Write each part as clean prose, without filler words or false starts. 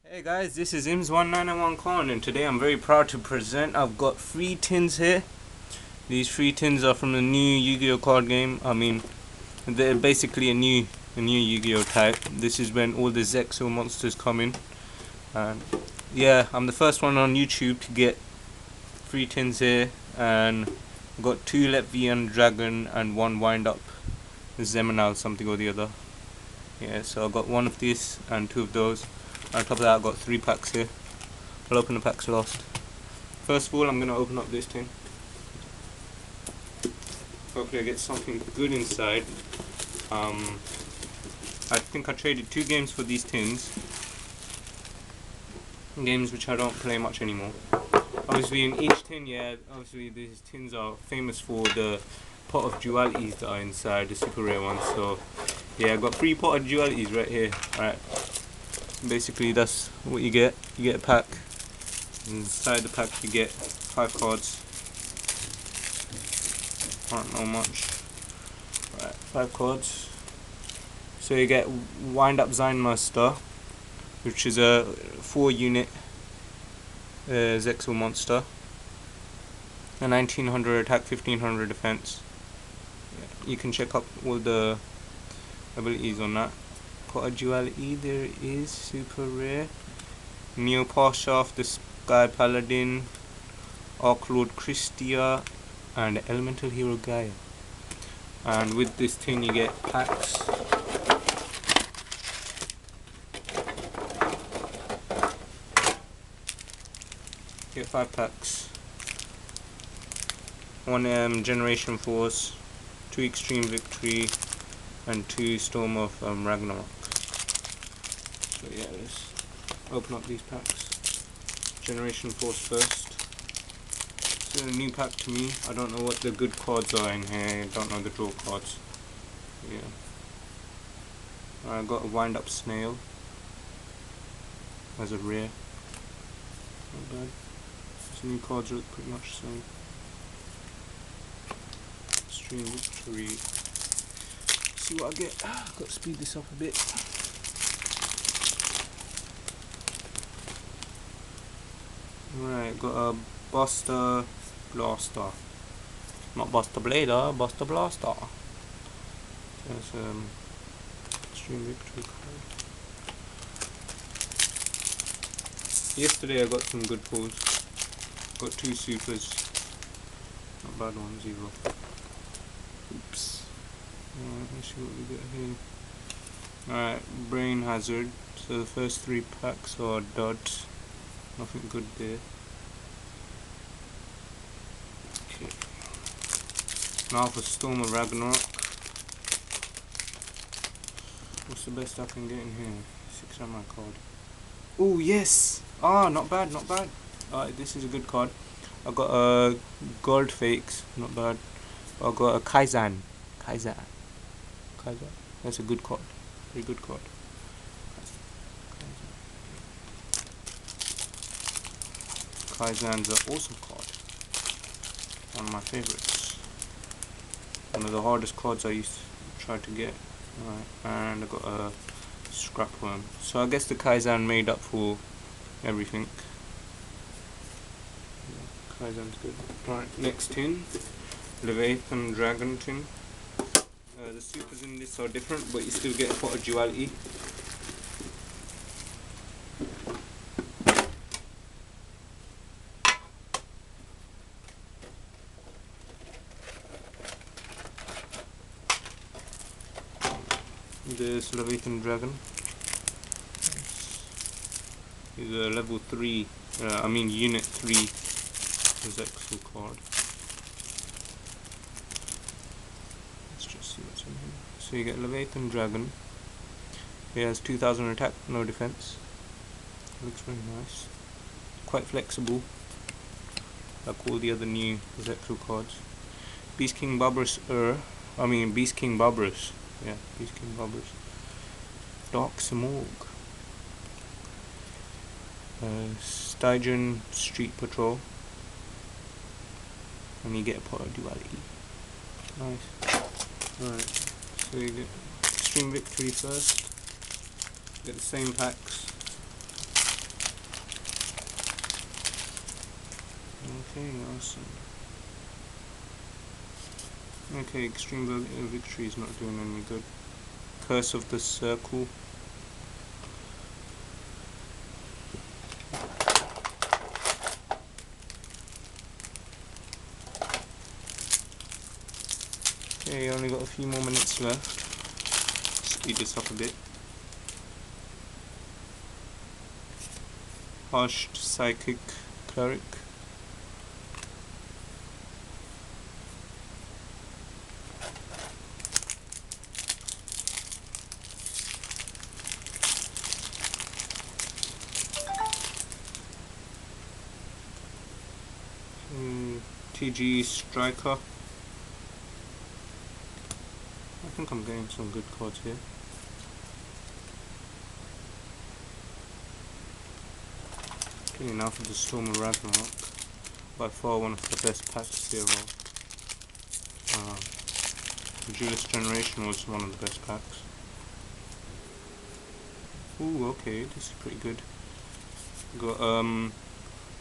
Hey guys, this is Ims1991 Khan, and today I'm very proud to present I've got 3 tins here. These 3 tins are from the new Yu-Gi-Oh card game. They're basically a new Yu-Gi-Oh type. This is when all the Zexo monsters come in. And yeah, I'm the first one on YouTube to get 3 tins here, and I've got 2 Leviathan Dragon and 1 wind up Zenmaister something or the other. Yeah, so I got 1 of these and 2 of those. On top of that, I've got 3 packs here. I'll open the packs last. First of all, I'm going to open up this tin. Hopefully I get something good inside. I think I traded 2 games for these tins. Games which I don't play much anymore. Obviously in each tin, obviously these tins are famous for the pot of dualities that are inside, the super rare ones. So yeah, I got 3 pot of dualities right here. Alright. Basically that's what you get. You get a pack. Inside the pack you get 5 cards. Aren't know much. Right, 5 cards. So you get Wind Up Zenmaister, which is a 4-unit Zexo monster. A 1900 attack, 1500 defense. Yeah, you can check up all the abilities on that. Pot of duality, there is super rare. Neo Parshaft, the Sky Paladin, Arc Lord Christia, and Elemental Hero Gaia. And with this tin you get packs. Get 5 packs. 1 Generation Force, 2 Extreme Victory, and 2 Storm of Ragnarok. So yeah, let's open up these packs. Generation Force first. It's a new pack to me. I don't know what the good cards are in here. I don't know the draw cards. Yeah. I got a Wind Up Snail as a rare. Not bad. These new cards look pretty much the same. Extreme Victory. See what I get. Got to speed this up a bit. Right, got a Buster Blaster. Not Buster Blader, Buster Blaster. There's Extreme Victory card. Yesterday I got some good pulls. Got 2 supers. Not bad ones either. Oops. Let's see what we got here. Alright, Brain Hazard. So the first 3 packs are duds. Nothing good there. Okay. Now for Storm of Ragnarok. What's the best I can get in here? 6 on my card. Oh yes! Ah, not bad, not bad. This is a good card. I got a Gold Fakes, not bad. I got a Kaizen. That's a good card. Very good card. Kaizen's an awesome card. One of my favorites. One of the hardest cards I used to try to get. Right, and I got a Scrapworm. So I guess the Kaizen made up for everything. Yeah, Kaizen's good. Right, next tin. Leviathan Dragon tin. The supers in this are different, but you still get a pot of duality. This Leviathan Dragon is a level 3, unit 3 Zexo card. Let's just see what's in here. So you get Leviathan Dragon. He has 2000 attack, no defense. Looks very nice. Quite flexible, like all the other new Zexo cards. Beast King Barbarous Beast King Barbarous. Yeah, Beast King Barbarous. Dark Samorg. Stygian Street Patrol. And you get a pot of duality. Nice. Alright, so you get Extreme Victory first. Get the same packs. Okay, awesome. Okay, extreme victory is not doing any good. Curse of the circle. Okay, only got a few more minutes left. Speed this up a bit. Hushed psychic cleric. TG striker. I think I'm getting some good cards here. Okay, now for the Storm of Ragnarok. By far one of the best packs here. Duelist Generation was one of the best packs. Ooh, okay, this is pretty good. Got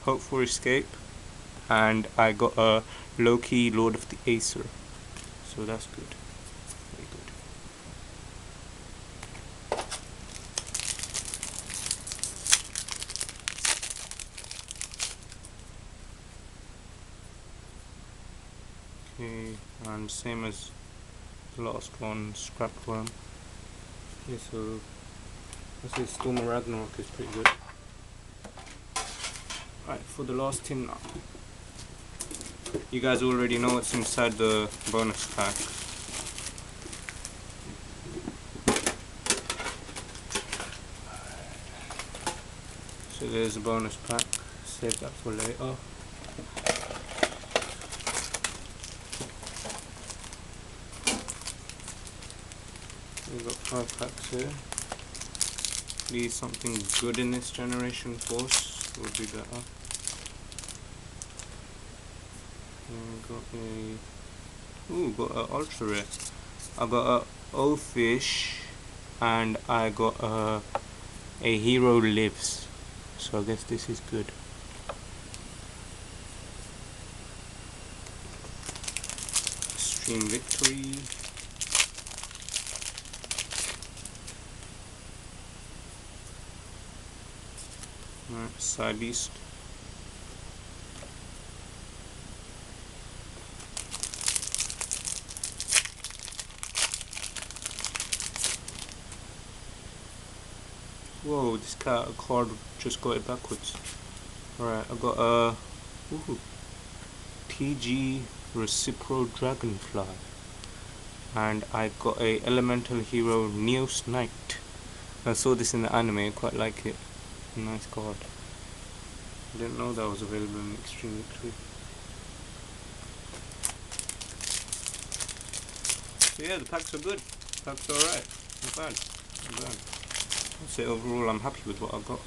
Hope for Escape, and I got a Loki Lord of the Acer. So that's good. Very good. Okay, and same as the last one, Scrapped Worm. Okay, so I say Storm of Ragnarok is pretty good. Alright, for the last tin now. You guys already know what's inside the bonus pack. So there's a bonus pack. Save that for later. We've got 5 packs here. Please, something good in this generation force would be better. Got a ultra rare. I got a O-fish, and I got a hero lives. So I guess this is good. Extreme victory. Alright, Side Beast. Whoa, this card just got it backwards. Alright, I got a TG Recipro Dragonfly, and I got a elemental hero Neos Knight. I saw this in the anime, quite like it. Nice card. I didn't know that was available in Extreme Victory. So yeah, the packs are good. Packs are alright. Not bad. Not bad. I'd say overall I'm happy with what I got.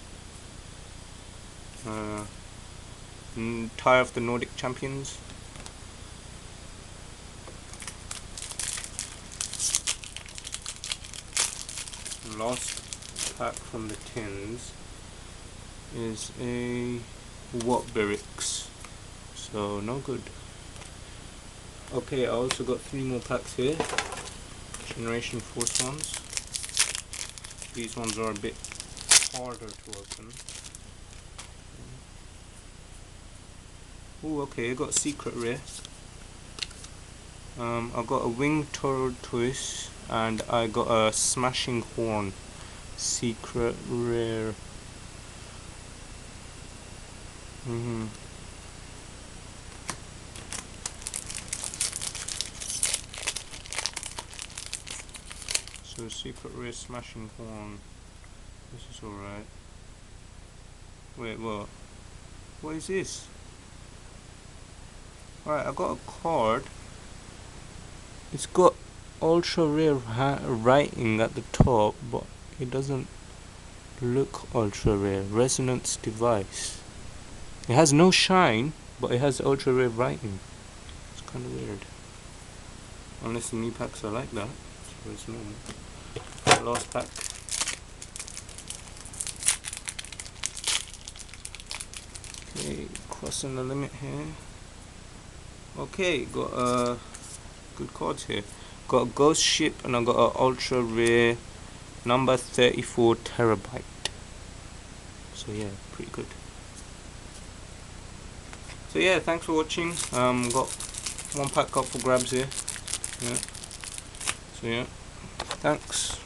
Tie of the Nordic Champions. Last pack from the tins is a Watberix, so no good. Okay, I also got 3 more packs here. Generation Force ones. These ones are a bit harder to open. Oh, okay, I got Secret Rare. I got a Winged Tortoise, and I got a Smashing Horn. Secret Rare. So Secret Rare Smashing Horn. This is alright. Wait, what? What is this? Alright, I got a card. It's got ultra rare writing at the top, but it doesn't look ultra rare. Resonance Device. It has no shine, but it has ultra rare writing. It's kind of weird. Unless the new packs are like that, so it's normal. Last pack. Okay, crossing the limit here. Okay, got good cards here. Got a ghost ship and I got an ultra rare number 34 terabyte. So yeah, pretty good. So yeah, thanks for watching. Got one pack up for grabs here. Yeah. So yeah, thanks.